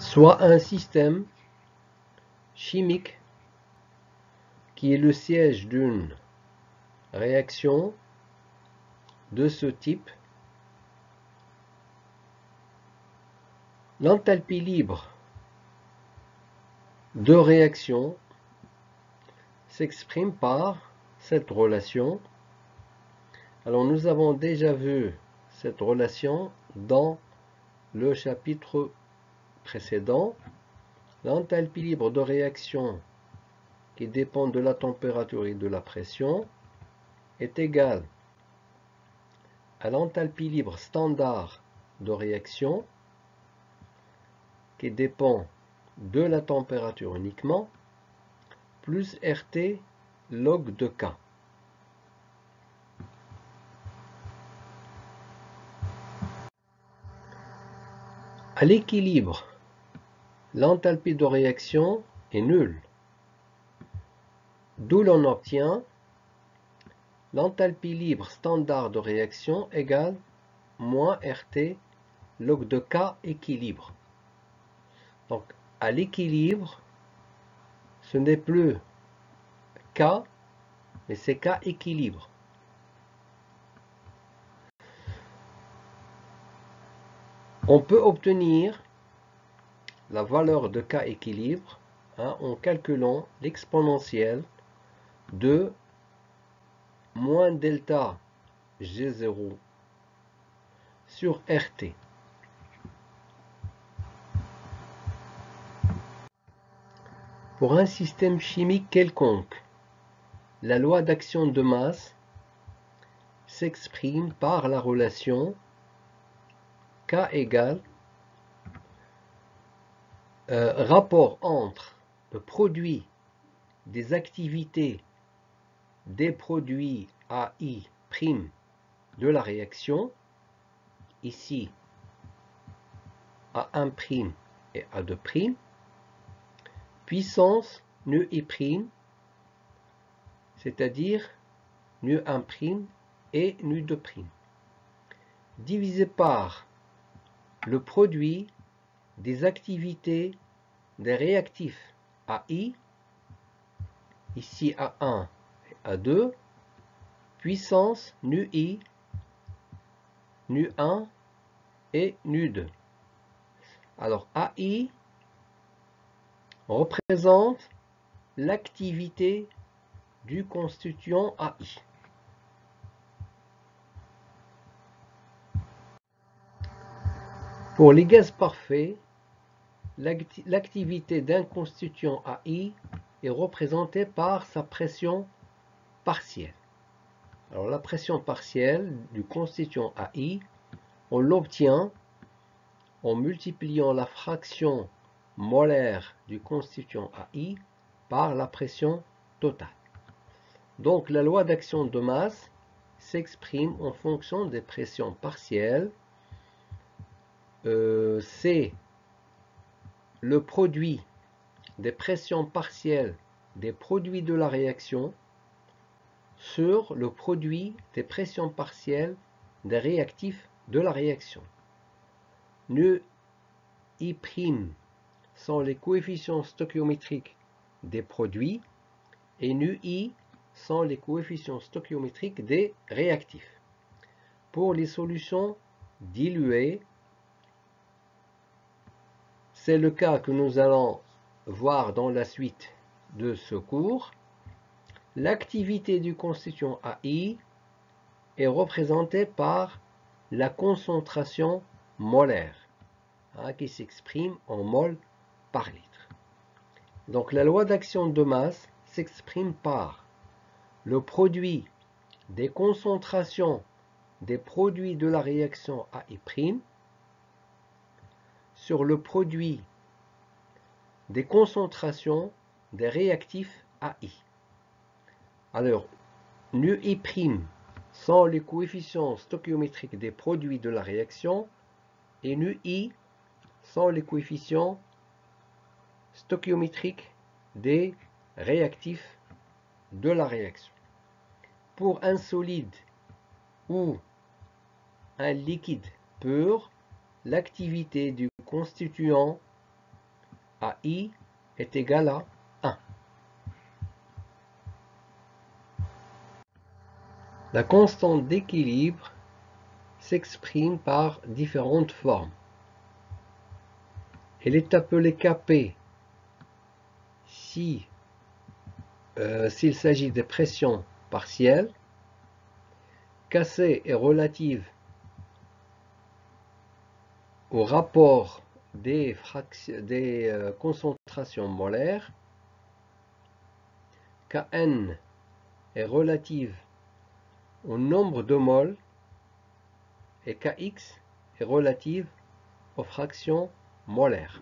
soit un système chimique qui est le siège d'une réaction de ce type. L'enthalpie libre de réaction s'exprime par cette relation. Alors nous avons déjà vu cette relation dans le chapitre précédent. L'enthalpie libre de réaction qui dépend de la température et de la pression est égale à l'enthalpie libre standard de réaction qui dépend de la température uniquement, plus RT log de K. À l'équilibre, l'enthalpie de réaction est nulle, d'où l'on obtient l'enthalpie libre standard de réaction égale moins RT log de K équilibre. Donc à l'équilibre, ce n'est plus K, mais c'est K équilibre. On peut obtenir la valeur de K équilibre en calculant l'exponentielle de moins delta G0 sur RT. Pour un système chimique quelconque, la loi d'action de masse s'exprime par la relation K égale rapport entre le produit des activités des produits AI' de la réaction, ici A1' et A2', puissance nu I', c'est-à-dire nu1' et nu2', divisé par le produit des activités des réactifs AI, ici A1 et A2, puissance nu I, nu1 et nu2. Alors AI représente l'activité du constituant AI. Pour les gaz parfaits, l'activité d'un constituant AI est représentée par sa pression partielle. Alors la pression partielle du constituant AI, on l'obtient en multipliant la fraction molaire du constituant AI par la pression totale. Donc la loi d'action de masse s'exprime en fonction des pressions partielles. C'est le produit des pressions partielles des produits de la réaction sur le produit des pressions partielles des réactifs de la réaction. Nu I' sont les coefficients stoichiométriques des produits et nu I sont les coefficients stoichiométriques des réactifs. Pour les solutions diluées, c'est le cas que nous allons voir dans la suite de ce cours. L'activité du constituant AI est représentée par la concentration molaire, qui s'exprime en mol par litre. Donc la loi d'action de masse s'exprime par le produit des concentrations des produits de la réaction AI' sur le produit des concentrations des réactifs AI. Alors, nu I' sont les coefficients stoichiométriques des produits de la réaction et nu I sont les coefficients stoichiométriques des réactifs de la réaction. Pour un solide ou un liquide pur, l'activité du constituant AI est égal à 1. La constante d'équilibre s'exprime par différentes formes. Elle est appelée Kp s'il s'agit de pressions partielles. Kc est relative au rapport des concentrations molaires. Kn est relative au nombre de moles et Kx est relative aux fractions molaires.